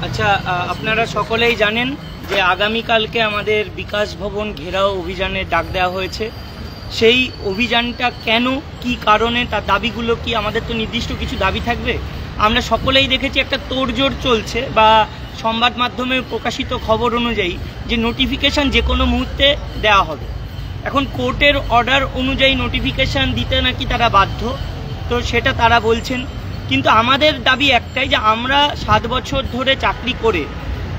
আচ্ছা, আপনারা সকলেই জানেন যে আগামীকালকে আমাদের বিকাশ ভবন ঘেরাও অভিযানে ডাক দেওয়া হয়েছে। সেই অভিযানটা কেন, কি কারণে, তার দাবিগুলো কি? আমাদের তো নির্দিষ্ট কিছু দাবি থাকবে। আমরা সকলেই দেখেছি একটা তোড়জোড় চলছে, বা সংবাদ মাধ্যমে প্রকাশিত খবর অনুযায়ী যে নোটিফিকেশান যে কোনো মুহূর্তে দেওয়া হবে। এখন কোর্টের অর্ডার অনুযায়ী নোটিফিকেশান দিতে নাকি তারা বাধ্য, তো সেটা তারা বলছেন। কিন্তু আমাদের দাবি একটাই, যে আমরা 7 বছর ধরে চাকরি করে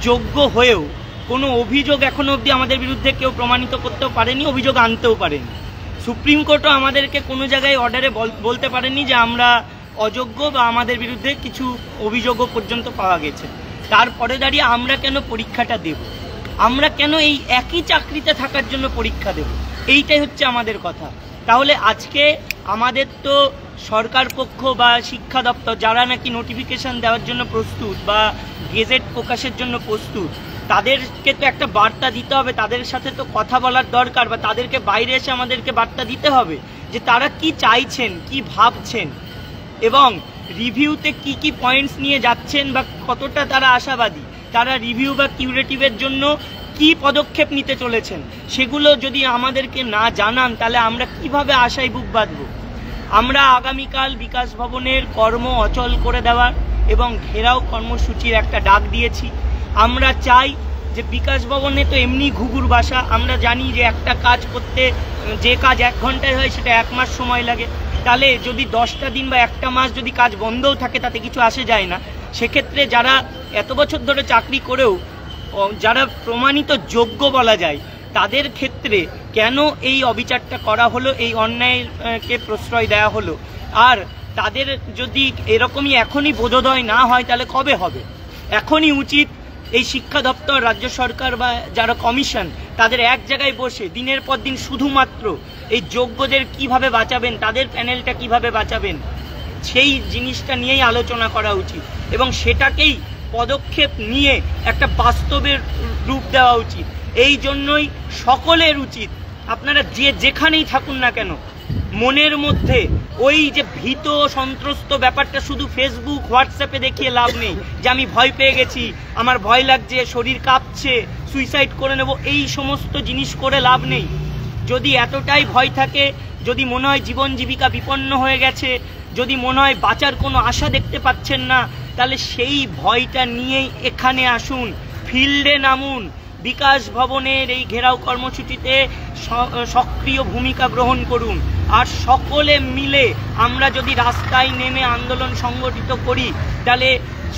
যোগ্য হয়েও কোনো অভিযোগ এখনো অবধি আমাদের বিরুদ্ধে কেউ প্রমাণিত করতেও পারেনি, অভিযোগ আনতেও পারেনি। সুপ্রিম কোর্টও আমাদেরকে কোনো জায়গায় অর্ডারে বলতে পারেনি যে আমরা অযোগ্য, বা আমাদের বিরুদ্ধে কিছু অভিযোগও পর্যন্ত পাওয়া গেছে। তারপরে দাঁড়িয়ে আমরা কেন পরীক্ষাটা দেব? আমরা কেন এই একই চাকরিতে থাকার জন্য পরীক্ষা দেব? এইটাই হচ্ছে আমাদের কথা। তাহলে আজকে আমাদের তো সরকার পক্ষ বা শিক্ষা দপ্তর, যারা নাকি নোটিফিকেশান দেওয়ার জন্য প্রস্তুত বা গেজেট প্রকাশের জন্য প্রস্তুত, তাদেরকে তো একটা বার্তা দিতে হবে, তাদের সাথে তো কথা বলার দরকার, বা তাদেরকে বাইরে এসে আমাদেরকে বার্তা দিতে হবে যে তারা কি চাইছেন, কি ভাবছেন, এবং রিভিউতে কি কি পয়েন্টস নিয়ে যাচ্ছেন, বা কতটা তারা আশাবাদী, তারা রিভিউ বা কিউরেটিভের জন্য কি পদক্ষেপ নিতে চলেছেন। সেগুলো যদি আমাদেরকে না জানান, তাহলে আমরা কিভাবে আশায় বুক বাঁধব? আমরা আগামীকাল বিকাশ ভবনের কর্ম অচল করে দেওয়ার এবং ঘেরাও কর্মসূচির একটা ডাক দিয়েছি। আমরা চাই যে বিকাশ ভবনে তো এমনি ঘুঘুর বাসা, আমরা জানি যে একটা কাজ করতে যে কাজ 1 ঘন্টায় হয় সেটা 1 মাস সময় লাগে। তাহলে যদি 10টা দিন বা 1টা মাস যদি কাজ বন্ধও থাকে, তাতে কিছু আসে যায় না। সেক্ষেত্রে যারা এত বছর ধরে চাকরি করেও যারা প্রমাণিত যোগ্য বলা যায়, তাদের ক্ষেত্রে কেন এই অবিচারটা করা হলো, এই অন্যায়কে প্রশ্রয় দেওয়া হলো? আর তাদের যদি এরকমই এখনই বোধোদয় না হয়, তাহলে কবে হবে? এখনই উচিত এই শিক্ষা দপ্তর, রাজ্য সরকার বা যারা কমিশন, তাদের এক জায়গায় বসে দিনের পর দিন শুধুমাত্র এই যোগ্যদের কিভাবে বাঁচাবেন, তাদের প্যানেলটা কিভাবে বাঁচাবেন, সেই জিনিসটা নিয়েই আলোচনা করা উচিত, এবং সেটাকেই পদক্ষেপ নিয়ে একটা বাস্তবের রূপ দেওয়া উচিত। এই জন্যই সকলের উচিত, আপনারা যেখানেই থাকুন না কেন, মনের মধ্যে ওই যে ভীত সন্ত্রস্ত ব্যাপারটা শুধু ফেসবুক হোয়াটসঅ্যাপে দেখিয়ে লাভ নেই, যে আমি ভয় পেয়ে গেছি, আমার ভয় লাগছে, শরীর কাঁপছে, সুইসাইড করে নেব, এই সমস্ত জিনিস করে লাভ নেই। যদি এতটাই ভয় থাকে, যদি মনে হয় জীবন জীবিকা বিপন্ন হয়ে গেছে, যদি মনে হয় বাঁচার কোনো আশা দেখতে পাচ্ছেন না, তাহলে সেই ভয়টা নিয়েই এখানে আসুন, ফিল্ডে নামুন, বিকাশ ভবনের এই ঘেরাও কর্মসূচিতে সক্রিয় ভূমিকা গ্রহণ করুন। আর সকলে মিলে আমরা যদি রাস্তায় নেমে আন্দোলন সংগঠিত করি, তাহলে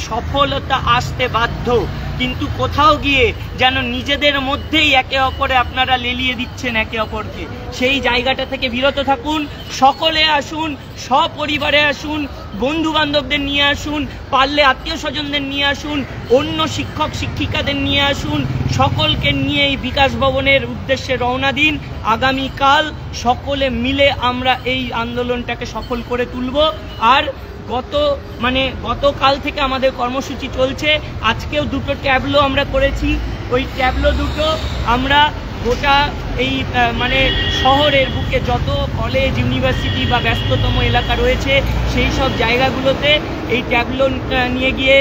সফলতা আসতে বাধ্য। কিন্তু কোথাও গিয়ে যেন নিজেদের মধ্যেই একে অপরে আপনারা লেলিয়ে দিচ্ছেন একে অপরকে, সেই জায়গাটা থেকে বিরত থাকুন। সকলে আসুন, সপরিবারে আসুন, বন্ধু বান্ধবদের নিয়ে আসুন, পারলে আত্মীয় স্বজনদের নিয়ে আসুন, অন্য শিক্ষক শিক্ষিকাদের নিয়ে আসুন, সকলকে নিয়ে এই বিকাশ ভবনের উদ্দেশ্যে রওনা দিন। আগামীকাল সকলে মিলে আমরা এই আন্দোলনটাকে সফল করে তুলব। আর গতকাল থেকে আমাদের কর্মসূচি চলছে, আজকেও 2টো ট্যাবলো আমরা করেছি। ওই ট্যাবলো 2টো আমরা গোটা এই শহরের বুকে যত কলেজ, ইউনিভার্সিটি বা ব্যস্ততম এলাকা রয়েছে, সেই সব জায়গাগুলোতে এই ট্যাবলো নিয়ে গিয়ে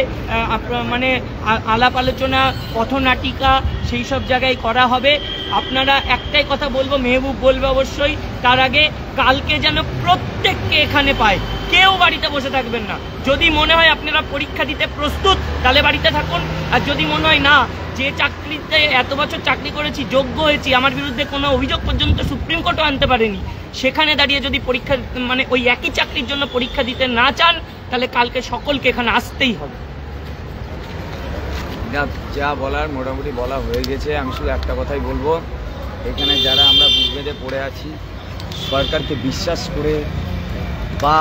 আলাপ আলোচনা, পথনাটিকা, সেই সব জায়গায় করা হবে। আপনারা একটাই কথা বলবো, মেহবুব বলবে অবশ্যই, তার আগে কালকে যেন প্রত্যেককে এখানে পায়, কেউ বাড়িতে বসে থাকবেন না। যদি মনে হয় আপনারা পরীক্ষা দিতে প্রস্তুত, তাহলে বাড়িতে থাকুন। আর যদি মনে হয় না, যে চাকরিতে এত বছর চাকরি করেছি, যোগ্য হয়েছি, আমার বিরুদ্ধে কোনো অভিযোগ পর্যন্ত সুপ্রিম কোর্টও আনতে পারেনি, সেখানে দাঁড়িয়ে যদি পরীক্ষা ওই একই চাকরির জন্য পরীক্ষা দিতে না চান, তাহলে কালকে সকলকে এখানে আসতেই হবে। যা বলার মোটামুটি বলা হয়ে গেছে। আমি শুধু একটা কথাই বলবো, এখানে যারা আমরা বুক বেঁধে পড়ে আছি, সরকারকে বিশ্বাস করে বা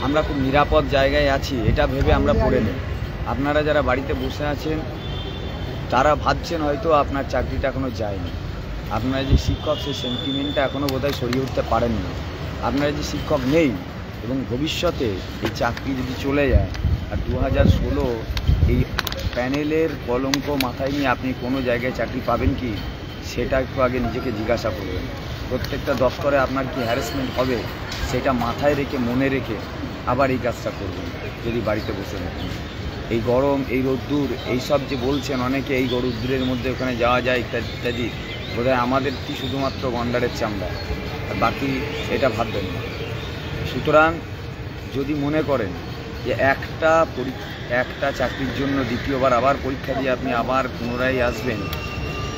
আমরা খুব নিরাপদ জায়গায় আছি এটা ভেবে আমরা পড়ে নেই। আপনারা যারা বাড়িতে বসে আছেন, তারা ভাবছেন হয়তো আপনার চাকরিটা এখনও যায়নি। আপনারা যে শিক্ষক, সেই সেন্টিমেন্টটা এখনও বোধহয় সরিয়ে উঠতে পারেননি। আপনারা যে শিক্ষক নেই, এবং ভবিষ্যতে এই চাকরি যদি চলে যায়, আর 2016 এই প্যানেলের কলঙ্ক মাথায় নিয়ে আপনি কোনো জায়গায় চাকরি পাবেন কি, সেটা একটু আগে নিজেকে জিজ্ঞাসা করবেন। প্রত্যেকটা দফতরে আপনার কি হ্যারাসমেন্ট হবে, সেটা মাথায় রেখে, মনে রেখে আবার এই কাজটা করবেন যদি বাড়িতে বসে থাকেন। এই গরম, এই রোদ্দুর, এইসব যে বলছেন অনেকে, এই রোদ্দুরের মধ্যে ওখানে যাওয়া যায় ইত্যাদি ইত্যাদি, বোধহয় আমাদের কি শুধুমাত্র গন্ডারের চামড়া, আর বাকি এটা ভাববেন না। সুতরাং যদি মনে করেন যে একটা চাকরির জন্য দ্বিতীয়বার আবার পরীক্ষা দিয়ে আপনি আবার পুনরায় আসবেন,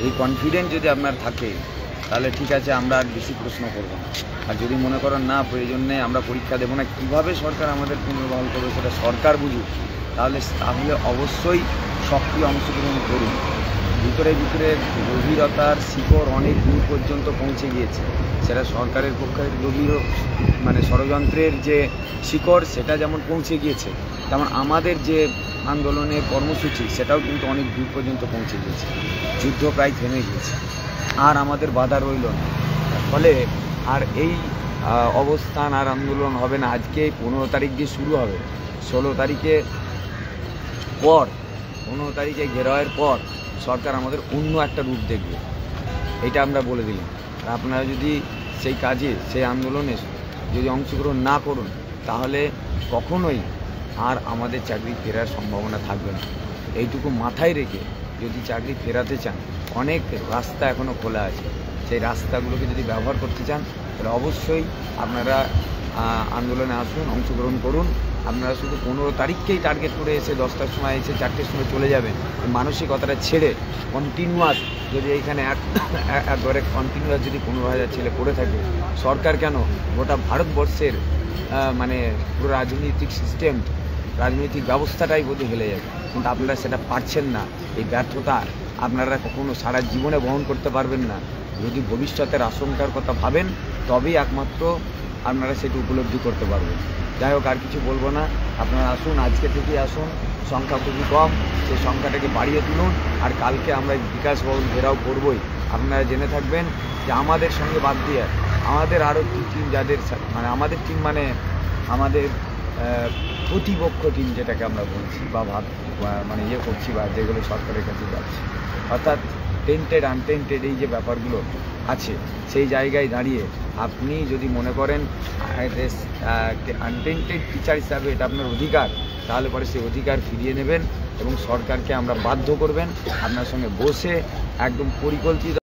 এই কনফিডেন্স যদি আপনার থাকে, তাহলে ঠিক আছে, আমরা আর বেশি প্রশ্ন করব না। আর যদি মনে করেন না প্রয়োজন নেই, আমরা পরীক্ষা দেবো না, কীভাবে সরকার আমাদের পুনর্বহাল করবে সেটা সরকার বুঝুক, তাহলে অবশ্যই সক্রিয় অংশগ্রহণ করুন। ভিতরে গভীরতার শিকড় অনেক দূর পর্যন্ত পৌঁছে গিয়েছে, সেটা সরকারের পক্ষে গভীর ষড়যন্ত্রের যে শিকড় সেটা যেমন পৌঁছে গিয়েছে, তেমন আমাদের যে আন্দোলনের কর্মসূচি সেটাও কিন্তু অনেক দূর পর্যন্ত পৌঁছে গিয়েছে। যুদ্ধ প্রায় থেমে গিয়েছে, আর আমাদের বাধা রইল না। ফলে আর এই অবস্থান আর আন্দোলন হবে না। আজকে 15 তারিখ দিয়ে শুরু হবে, 16 তারিখে পর 15 তারিখে ঘেরাওয়ের পর সরকার আমাদের অন্য একটা রূপ দেখবে, এটা আমরা বলে দিলাম। আর আপনারা যদি সেই কাজে, সেই আন্দোলনে যদি অংশগ্রহণ না করুন, তাহলে কখনোই আর আমাদের চাকরি ফেরার সম্ভাবনা থাকবে না। এইটুকু মাথায় রেখে যদি চাকরি ফেরাতে চান, অনেক রাস্তা এখনও খোলা আছে, সেই রাস্তাগুলোকে যদি ব্যবহার করতে চান, তাহলে অবশ্যই আপনারা আন্দোলনে আসুন, অংশগ্রহণ করুন। আপনারা শুধু 15 তারিখকেই টার্গেট করে এসে 10টার সময় এসে 4টের সময় চলে যাবেন, মানসিকতাটা ছেড়ে কন্টিনিউয়াস যদি এইখানে একবারে কন্টিনিউয়াস যদি 15,000 ছেলে পড়ে থাকে, সরকার কেন গোটা ভারতবর্ষের মানে পুরো রাজনৈতিক সিস্টেম, রাজনৈতিক ব্যবস্থাটাই বোধহয় হেলে যাবে। কিন্তু আপনারা সেটা পারছেন না। এই ব্যর্থতা আপনারা কখনো সারা জীবনে বহন করতে পারবেন না। যদি ভবিষ্যতের আশঙ্কার কথা ভাবেন, তবেই একমাত্র আপনারা সেটা উপলব্ধি করতে পারবেন। যাই হোক, আর কিছু বলবো না। আপনারা আসুন, আজকে থেকেই আসুন, সংখ্যা খুবই কম, সেই সংখ্যাটাকে বাড়িয়ে তুলুন। আর কালকে আমরা বিকাশ ভবন ঘেরাও করবই। আপনারা জেনে থাকবেন যে আমাদের সঙ্গে বাদ দিয়ে আমাদের আরও টিম, যাদের মানে আমাদের টিম মানে আমাদের প্রতিপক্ষ টিম যেটাকে আমরা বলছি বা মানে ইয়ে করছি, বা যেগুলো সরকারের কাছে যাচ্ছে, অর্থাৎ টেন্টেড আনটেন্টেড এই যে ব্যাপারগুলো আছে, সেই জায়গায় দাঁড়িয়ে আপনি যদি মনে করেন আনটেন্টেড টিচার হিসাবে এটা আপনার অধিকার, তাহলে পরে সেই অধিকার ফিরিয়ে নেবেন এবং সরকারকে আমরা বাধ্য করবেন আপনার সঙ্গে বসে একদম পরিকল্পিত